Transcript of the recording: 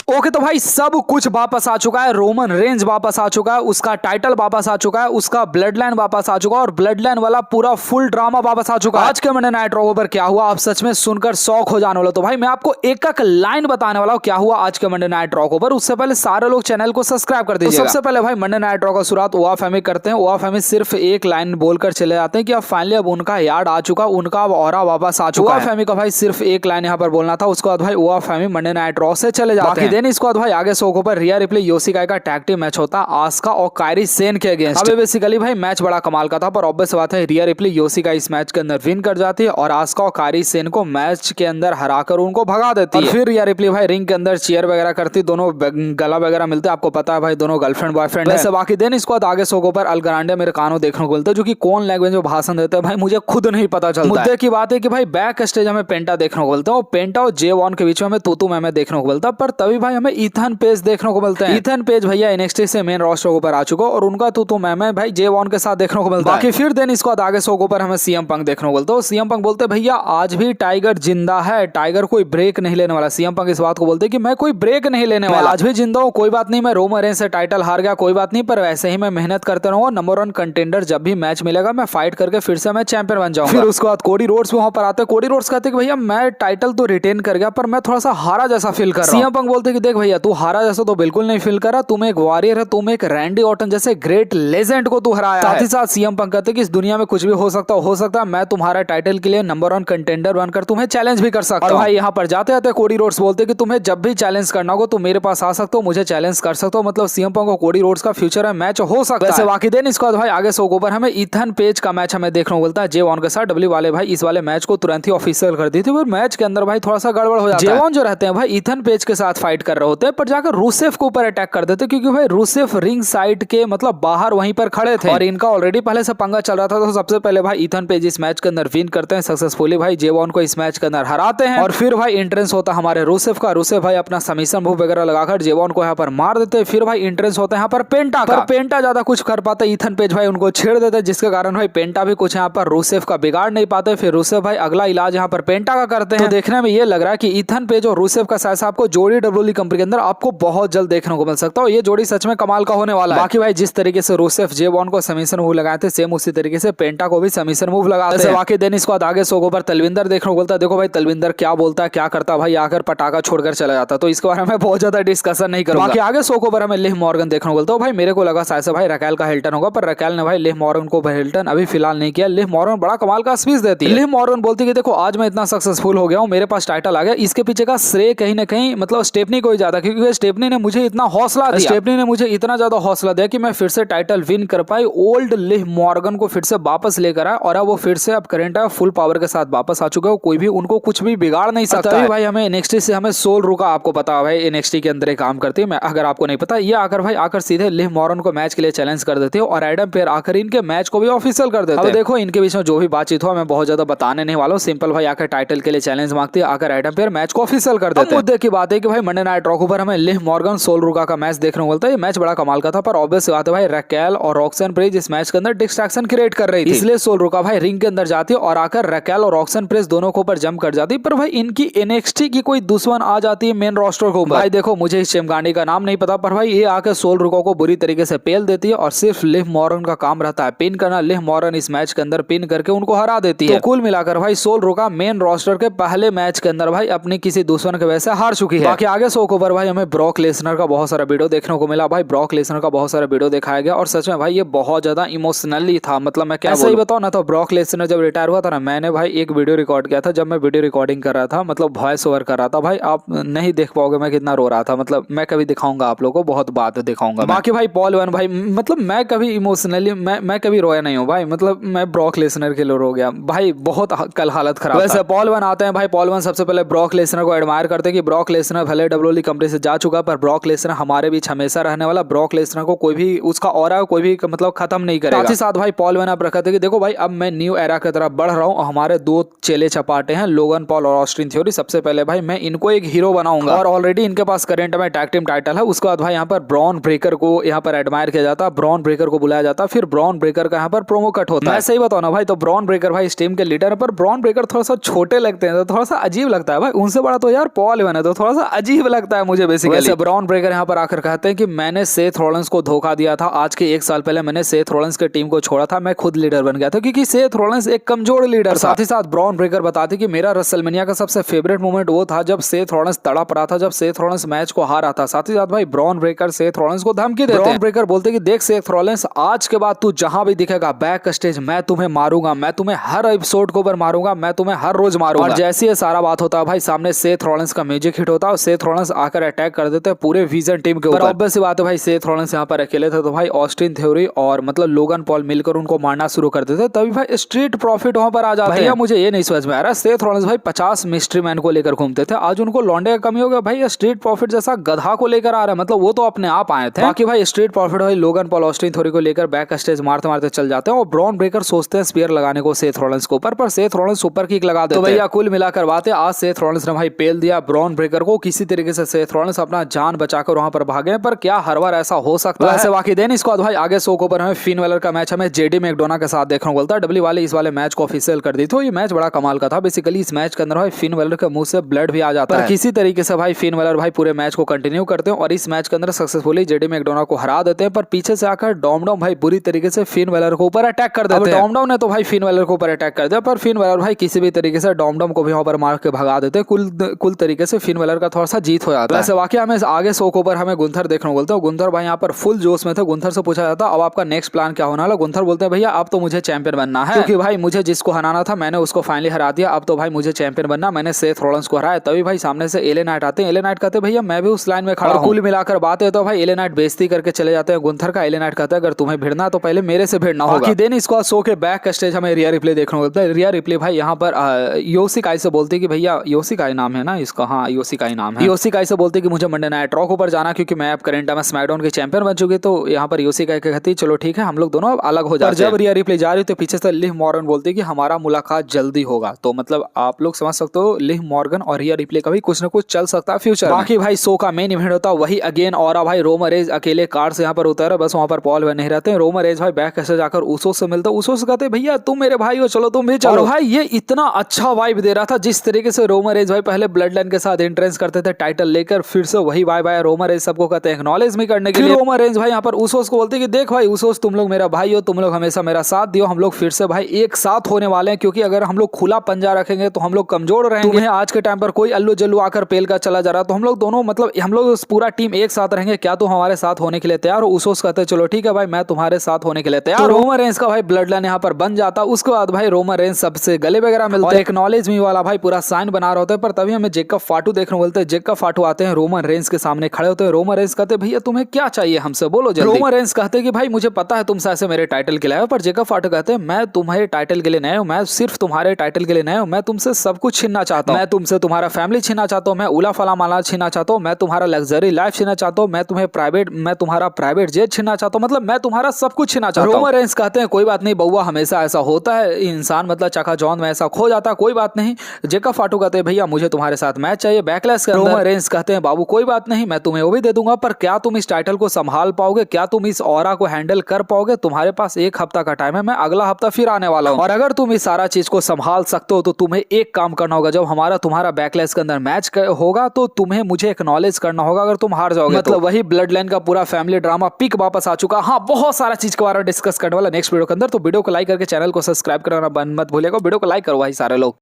Okay तो भाई सब कुछ वापस आ चुका है। रोमन रेंज वापस आ चुका है, उसका टाइटल वापस आ चुका है, उसका ब्लड लाइन वापस आ चुका है और ब्लड लाइन वाला पूरा फुल ड्रामा वापस आ चुका है। आज के मंडे नाइट रॉ पर क्या हुआ आप सच में सुनकर शॉक हो जाने वाला। तो भाई मैं आपको एक एक लाइन बताने वाला हूं क्या हुआ आज के मंडे नाइट रॉ पर। उससे पहले सारे लोग चैनल को सब्सक्राइब कर दीजिए। सबसे पहले भाई मंडे नाइट रॉ का शुरुआत ओआ फैमी करते हैं। ओआ फैमी सिर्फ एक लाइन बोलकर चले जाते हैं कि अब फाइनली अब उनका यार्ड आ चुका, उनका अब ऑरा वापस आ चुका है। ओआ फैमी का भाई सिर्फ एक लाइन यहाँ पर बोलना था। उसके बाद भाई ओआ फैमी मंडे नाइट रॉ से चले जाते हैं। देन इसके बाद भाई आगे शो पर रिया रिप्ले योशिकाई का टैग टीम मैच होता आस्का और कायरी सेन के अगेंस्ट। अब बेसिकली भाई मैच बड़ा कमाल का था, पर ऑब्वियस बात है रिया रिप्ले योशिकाई इस मैच के अंदर विन कर जाती है और आस्का और कायरी सेन को मैच के अंदर हराकर उनको भगा देती है। फिर रिया रिप्ले भाई रिंग के अंदर चीयर वगैरह करती, दोनों गला वगैरह मिलते। आपको पता है भाई दोनों गर्लफ्रेंड बॉयफ्रेंड है। बाकी देन इसके बाद आगे शो पर अल ग्रांडे मेरे कानों देखने को मिलते हैं, जो कि कौन लैंग्वेज में भाषण देते हैं भाई मुझे खुद नहीं पता चलता। मुद्दे की बात है कि भाई बैक स्टेज हमें पेंटा देखने को मिलता है और पेंटा और जे वॉन के बीच में हमें तूतू मैमे देखने को मिलता है, पर तभी भाई हमें ईथन पेज देखने को मिलते हैं। ईथन पेज भैया एनएक्सटी से मेन रोस्टर के ऊपर आ चुका और उनका तूतू मैमे भाई जे वॉन के साथ देखने को मिलता है। बाकी फिर देन इसके बाद आगे शो पर हमें सीएम पंक देखने को मिलता है। सीएम पंक बोलते भैया आज भी टाइगर जिंदा है, टाइगर कोई ब्रेक नहीं लेने वाला। सीएम पंक इस बात को बोलते कि मैं कोई ब्रेक नहीं लेने वाला, आज भी जिंदा हूं, कोई बात नहीं, मैं रोमन रेंज से टाइटल हार गया कोई बात नहीं, पर वैसे ही मैं मेहनत करते रहूंगा, नंबर 1 कंटेंडर जब भी मैच मिलेगा मैं फाइट करके फिर से मैं चैंपियन बन जाऊंगा। फिर उसके बाद कोडी रोड्स भी वहां पर आते हैं। कोडी रोड्स कहते कि भैया मैं टाइटल तो रिटेन कर गया पर मैं थोड़ा सा हारा जैसा फील कर रहा हूं। सीएम पंक बोलते कि देख भैया तू हारा जैसा तो बिल्कुल नहीं फील कर रहा, तुम एक वॉरियर है, तुम एक रैंडी ऑर्टन जैसे ग्रेट लेजेंड को तू हराया है। साथ ही साथ सीएम पंक कहते कि इस दुनिया में कुछ भी हो सकता है, मैं तुम्हारा टाइटल के लिए नंबर 1 कंटेंडर बनकर तुम्हें चैलेंज भी कर सकता हूं। भाई यहाँ पर जाते जाते कोडी रोड्स बोलते कि तुम्हें जब भी चैलेंज करना हो तुम मेरे पास आ सकते हो, मुझे चैलेंज कर सकते हो। मतलब सीएम पंक और कोडी रोड्स का फ्यूचर है मैच हो सकता है। बाकी दिन इसके बाद भाई आगे शो पर हमें ईथन पेज का मैच हमें देखने को मिलता है जे वॉन के साथ। डब्ल्यू वाले भाई इस वाले मैच को तुरंत ही ऑफिशियल कर दी थी, पर मैच के अंदर भाई थोड़ा सा गड़बड़ हो जाता है। जे वॉन जो रहते हैं भाई ईथन पेज के साथ फाइट कर रहे होते हैं, पर जाकर रूसेफ के ऊपर अटैक कर देते क्योंकि भाई रूसेफ रिंग साइड के मतलब बाहर वहीं पर खड़े थे और इनका ऑलरेडी पहले से पंगा चल रहा था। तो सबसे पहले भाई ईथन पेज इस मैच के अंदर विन करते हैं सक्सेसफुली, भाई जे वॉन को इस मैच के अंदर हराते हैं और फिर भाई एंट्रेंस होता हमारे रूसेफ का। रूसेफ भाई अपना सबमिशन मूव वगैरह लगाकर जे वॉन को यहाँ पर मार देते हैं। फिर भाई एंट्रेंस होता है यहाँ पर पेंटा का, पेंटा ज्यादा कुछ कर पाते, ईथन पेज भाई उनको छेड़ देते जिसके कारण भाई पेंटा भी कुछ यहाँ पर रूसेफ का बिगाड़ नहीं पाते। फिर रूसेफ भाई अगला इलाज यहाँ पर पेंटा का करते हैं। तो देखने में ये लग रहा है कि ईथन पेज और रूसेफ का साथ आपको जोड़ी डब्ल्यूडब्ल्यूई कंपनी के अंदर आपको बहुत जल्द देखने को मिल सकता है। ये जोड़ी सच में कमाल का होने वाला है। बाकी भाई जिस तरीके से रूसेफ जे वॉन को सबमिशन मूव लगाए थे सेम उसी तरीके से पेंटा को भी सबमिशन मूव लगाते हैं। बाकी दिन इसके बाद आगे शो पर तलविंदर देखने को बोलता है। देखो भाई तलविंदर क्या बोलता है क्या करता है, भाई आकर पटाखा छोड़कर चला जाता, तो इसके बारे में बहुत ज्यादा डिस्कशन नहीं करूंगा। बाकी आगे शो पर हमें लिव मॉर्गन देखने को बोलता है। भाई मेरे को लगा शायद से भाई रकेल का हिल्टन होगा, पर रकेल ने भाई लिव मॉर्गन को हिल्टन अभी फिलहाल नहीं किया। लिव मॉर्गन बड़ा कमाल का स्पीच देती है। लिव मॉर्गन बोलती है कि देखो आज मैं इतना सक्सेसफुल हो गया हूं, मेरे पास टाइटल आ गया, इसके पीछे का श्रेय कहीं ना कहीं मतलब स्टेफनी को ही ज्यादा, क्योंकि स्टेफनी ने मुझे इतना हौसला दिया, स्टेफनी ने मुझे इतना ज्यादा हौसला दिया कि मैं फिर से टाइटल विन कर पाई, ओल्ड लिव मॉर्गन को फिर से वापस लेकर आया और अब वो फिर से अब करंट है फुल पावर के साथ वापस आ चुका है, कोई भी उनको कुछ भी बिगाड़ नहीं सकता है। भाई हमें एनएक्सटी से हमें सोल रुका, आपको पता है भाई एनएक्सटी के अंदर एक काम करती है, अगर आपको नहीं पता, ये आकर भाई आकर सीधे लिव मॉर्गन को मैच के लिए चैलेंज कर देते हैं और एडम पेयर आकर इनके मैच को भी ऑफिशियल कर देते हैं। अब देखो इनके बीच में जो भी बातचीत हुआ मैं बहुत ज्यादा बताने नहीं वाला हूं, सिंपल भाई आकर टाइटल के लिए चैलेंज मांगती है, आकर एडम पेयर मैच को ऑफिशियल कर देते हैं। मुद्दे की बात है कि भाई मंडे नाइट रॉ पर हमें लिव मॉर्गन सोल रुका का मैच देखने को मिलता है। ये मैच बड़ा कमाल का था, पर ऑब्वियस बात है भाई रकेल और रॉक्सन प्रेज इस मैच के अंदर डिस्ट्रैक्शन क्रिएट कर रही थी, इसलिए सोल रुका भाई रिंग के अंदर जाती है और आकर रकेल और रॉक्सन प्रेज दोनों के ऊपर जंप कर जाती है। पर भाई इनकी एनएक्सटी की कोई दुश्मन आ जाती है मेन रोस्टर को। भाई देखो मुझे इस चेमगांडी का नाम नहीं पता, पर भाई ये आकर सोल रुका को बुरी तरीके से पेल देती है और सिर्फ लिव मॉर्गन का काम रहता है पिन करना। लिव मॉर्गन इस मैच के अंदर पिन करके उनको हरा देती है। तो कुल मिलाकर भाई सोल रुका मेन रोस्टर के पहले मैच के अंदर भाई अपनी किसी दुश्मन के वजह से हार चुकी है। बाकी आगे शो पर भाई हमें ब्रॉक लेसनर का बहुत सारा वीडियो देखने को मिला। भाई ब्रॉक लेसनर का बहुत सारा वीडियो दिखाया गया और सच में भाई ये बहुत ज्यादा इमोशनली था, मतलब मैं क्या सही बताऊं ना, तो ब्रॉक लेसनर जब रिटायर हुआ था ना, मैंने भाई एक वीडियो रिकॉर्ड किया था, जब मैं वीडियो रिकॉर्डिंग कर रहा था मतलब वॉइस ओवर कर रहा था, भाई आप नहीं देख पाओगे मैं कितना रो रहा था, मतलब मैं कभी दिखाऊंगा आप लोगों को, बहुत बात दिखाऊंगा। बाकी भाई पॉल वन भाई मतलब मैं कभी इमोशनली मैं कभी रोया नहीं हूँ भाई, मतलब मैं ब्रॉक लेसनर के लिए रो गया भाई, बहुत कल हालत खराब। वैसे पॉल वन आते हैं भाई, पॉल वन सबसे पहले ब्रॉक लेसनर को एडमायर करते हैं कि ब्रॉक लेसनर भले डब्ल्यूडब्ल्यूई कंपनी से जा चुका पर ब्रॉक लेसनर हमारे बीच हमेशा रहने वाला, ब्रॉक लेसनर को कोई भी उसका ऑरा कोई भी मतलब खत्म नहीं करेगा। साथ ही साथ भाई पॉल वन आप रखते कि देखो भाई अब मैं न्यू एरा की तरफ बढ़ रहा हूँ और हमारे 2 चेले चपाटे हैं लोगन पॉल और ऑस्टिन थ्योरी, सबसे पहले भाई मैं इनको एक हीरो बनाऊंगा और ऑलरेडी इनके पास करंट में टैग टीम टाइटल है। उसके बाद भाई यहाँ पर ब्रॉन ब्रेकर को यहाँ पर एडमायर किया जाता है, ब्रॉन ब्रेकर को बुलाया जाता है, फिर ब्रॉन ब्रेकर का यहाँ पर प्रोमो कट होता है। मैं सही बताऊं ना भाई, तो ब्रॉन ब्रेकर भाई इस टीम के लीडर है, पर ब्रॉन ब्रेकर थोड़ा सा छोटे लगते हैं तो थोड़ा सा अजीब लगता है भाई, उनसे बड़ा तो यार पॉल वन है तो थोड़ा सा अजीब लगता है मुझे बेसिकली। वैसे ब्रॉन ब्रेकर यहाँ पर आकर कहते हैं कि मैंने सेथ रॉलिंस को धोखा दिया था। आज के 1 साल पहले मैंने सेथ रॉलिंस की टीम को छोड़ा था, मैं खुद लीडर बन गया था क्योंकि सेथ रॉलिंस एक कमजोर लीडर। साथ ही साथ ब्रॉन ब्रेकर बताते कि मेरा रेसलमेनिया का सबसे फेवरेट मोमेंट वो था जब सेथ रॉलिंस तड़प रहा था, जब सेथ रॉलिंस मैच को हारा था। साथ ही साथ भाई ब्रॉन ब्रेकर सेथ रॉलिंस को धमकी देते हैं। ब्रॉन ब्रेकर बोलते कि देख सेथ रॉलिंस, आज के बाद तू जहां भी दिखेगा बैक स्टेज मैं तुम्हें मारूंगा, मैं तुम्हें हर एपिसोड को ऊपर मारूंगा, मैं तुम्हें हर रोज मारूंगा। और जैसे ये सारा बात होता है भाई सामने सेथ रॉलिंस का म्यूजिक हिट होता है और सेथ रॉलिंस आकर अटैक कर देते हैं पूरे विजन टीम के ऊपर। ऑब्वियस सी बात है भाई सेथ रॉलिंस यहाँ पर अकेले थे तो भाई ऑस्टिन थ्योरी और मतलब लोगन पॉल मिलकर उनको मारना शुरू कर देते। तभी भाई स्ट्रीट प्रॉफिट वहां पर आ जाते हैं। मुझे ये नहीं समझ में आ रहा, सेथ रॉलिंस भाई 50 मिस्ट्री मैन को लेकर घूमते थे, आज उनको लौंडे का कमी हो गया। भाई स्ट्रीट प्रॉफिट जैसा गधा को लेकर आ रहा है, मतलब वो तो अपने आप आए थे। बाकी भाई स्ट्रीट प्रॉफिट भाई लोगन पॉल ऑस्टिन थ्योरी को लेकर बैक स्टेज मारते मारते चल जाते हैं और ब्रॉन ब्रेकर सोचते हैं स्पीयर लगाने को सेथ रॉलिंस के ऊपर, पर सेथ रॉलिंस सुपर किक लगा देते हैं। तो भैया कुल मिलाकर बात है आज सेथ रॉलिंस ने भाई पेल दिया ब्रॉन ब्रेकर को। किसी तरीके से सेथ रॉलिंस अपना जान बचाकर वहां पर भागे, पर क्या हर बार ऐसा हो सकता है? बाकी देन इसके बाद भाई आगे शो के ऊपर हमें फिन वेलर का मैच हमें जेडी मैकडोना के साथ देखने को मिलता है। डब्ल्यू वाले इस वाले मैच को ऑफिशियल कर दी, तो ये मैच बड़ा कमाल का था। बेसिकली इस मैच के अंदर भाई फिन वेलर के मुंह से ब्लड भी आ जाता है। किसी तरीके से भाई फिन वेलर भाई पूरे मैच को कंटिन्यू करते हैं और इस मैच के अंदर सक्सेसफुली जेडी मैकडोना को हरा देते हैं, पर पीछे से आकर डॉमडॉम भाई बुरी तरीके से फिन वेलर को ऊपर अटैक कर देते हैं। डॉमडॉम ने तो भाई फिन वेलर को ऊपर अटैक कर दिया, पर फिन वेलर भाई किसी भी तरीके से डॉमडॉम को भी वहां पर मार के भगा देते हैं। कुल तरीके से फिन वेलर का थोड़ा सा जीत हो जाता है। वैसे वाकई हमें आगे शो के ऊपर हमें गुंथर देखने को बोलते हैं। गुंथर भाई यहाँ पर फुल जोश में थे। गुंथर से पूछा जाता अब आपका नेक्स्ट प्लान क्या होने वाला? गुंथर बोलते हैं भैया अब तो मुझे चैंपियन बनना है, क्योंकि भाई मुझे जिसको हराना था मैंने उसको फाइनली हरा दिया, अब तो भाई मुझे चैंपियन बनना, मैंने सेथ रॉलिंस को हराया। तभी भाई सामने से एले नाइट आते हैं। एले नाइट कहते हैं भैया मैं भी उस लाइन में खड़ा हूं। कुल मिलाकर बात है तो भाई एले नाइट बेइज्जती करके चले जाते हैं गुंथर का। एले नाइट कहता है अगर तुम्हें भिड़ना तो पहले मेरे से भिड़ना होगा। बाकी देन इसको शो के बैक स्टेज हमें रिया रिप्ले देखने को मिलता है। रिया रिप्ले भाई यहाँ पर योशिकाई से बोलती है कि भैया योशिकाई नाम है ना इसका, हाँ योशिकाई नाम है। योशिकाई से बोलती है कि मुझे मंडे नाइट रॉ ऊपर जाना क्योंकि मैं अब करंट में स्मैकडाउन के चैंपियन बन चुकी। तो यहाँ पर योशिकाई कहती है चलो ठीक है हम लोग दोनों अब अलग हो जाते हैं। जब रिया रिप्ले जा रही तो पीछे से लिव मॉर्गन बोलती है कि हमारा मुलाकात जल्दी होगा। तो मतलब आप लोग समझ सकते हो लिव मॉर्गन और रिया रिप्ले का भी कुछ ना कुछ चल सकता है फ्यूचर। बाकी भाई शो का मेन इवेंट होता है वही अगेन और भाई रोमन रेंज अकेले कार से यहाँ पर उतरा, बस वहाँ पर पॉल नहीं रहते हैं। रोमन रेंज भाई बैक से जाकर उसो से मिलता है। उसो से कहते भैया तुम मेरे भाई हो चलो तुम भी चलो। और भाई ये इतना अच्छा वाइब दे रहा था जिस तरीके से रोमन रेंज भाई पहले ब्लड लाइन के साथ एंट्रेंस करते थे टाइटल लेकर, फिर से वही वाइब आया। रोमन रेंज सबको कहते हैं एक्नॉलेज भी करने के लिए। रोमन रेंज भाई यहाँ पर उसोस को बोलते कि देख भाई उसोस तुम लोग मेरा भाई हो, तुम लोग हमेशा मेरा साथ दियो, हम लोग फिर से भाई एक साथ होने वाले हैं, क्योंकि अगर हम लोग खुला पंजा रखेंगे तो हम लोग कमजोर रहेंगे। तुम्हें आज के टाइम पर कोई अल्लू जल्लू आकर पेल का चला जा रहा तो हम लोग दोनों मतलब हम लोग पूरा टीम एक साथ रहेंगे, क्या तुम हमारे साथ होने के लिए तैयार हो? उसोस कहते हैं चलो ठीक है भाई मैं तुम्हारे साथ होने के लिए तैयार। रोमन रेंज का भाई ब्लड लाइन यहाँ पर बन जाता। उसके बाद भाई रोमन रेंज सबसे गले वगैरह मिलते हैं, एक्नॉलेज मी वाला भाई पूरा साइन बना रहा होता है। पर तभी हमें जेकब फाटू देखने को मिलते हैं। जेकब फाटू आते हैं रोमन रेंज के सामने खड़े होते हैं। रोमन रेंज कहते हैं भैया तुम्हें क्या चाहिए हमसे बोलो जल्दी। रोमन रेंज कहते हैं कि भाई मुझे पता है तुम ऐसे मेरे टाइटल के लिए आए, पर जेकब फाटू कहते हैं मैं तुम्हारे टाइटल के लिए नहीं हूं, मैं सिर्फ तुम्हारे टाइटल के लिए नहीं हूं, मैं तुमसे सब कुछ छीनना चाहता हूं। मैं तुमसे तुम्हारा फैमिली छीनना चाहता हूं, मैं उला फला माला छीनना चाहता हूं, मैं तुम्हारा लग्जरी लाइफ छीनना चाहता हूं, मैं तुम्हारा प्राइवेट जेट छीनना चाहता हूं, मतलब मैं तुम्हारा सब कुछ छीनना चाहता हूं। रोमन रेंज कहते हैं कोई बात नहीं बउआ, हमेशा ऐसा होता है, इंसान मतलब चका जॉन में ऐसा खो जाता है, कोई बात नहीं। जेकब फाटू कहते हैं भैया मुझे तुम्हारे साथ मैच चाहिए बैकलैश के अंदर। रोमन रेंज कहते हैं बाबू कोई बात नहीं मैं तुम्हें वो भी दे दूंगा, पर क्या तुम इस टाइटल को संभाल पाओगे? क्या तुम इस ऑरा को हैंडल कर पाओगे? तुम्हारे पास 1 हफ्ता का टाइम है, मैं अगला हफ्ता फिर आने वाला हूं, और अगर तुम इस सारा चीज को संभाल सकते हो तो तुम्हें एक काम करना होगा, जब हमारा तुम्हारा बैकलैश के अंदर मैच होगा तो तुम्हें मुझे एक्नॉलेज करना होगा अगर तुम हार जाओगे। मतलब वही ब्लड लाइन का पूरा फैमिली ड्रामा पिक वापस आ चुका। हाँ बहुत सारा चीज के बारे में डिस्कस करने वाला नेक्स्ट वीडियो के अंदर, तो वीडियो को लाइक करके चैनल को सब्सक्राइब करना मत भूलिएगा। वीडियो को लाइक करो भाई सारे लोग।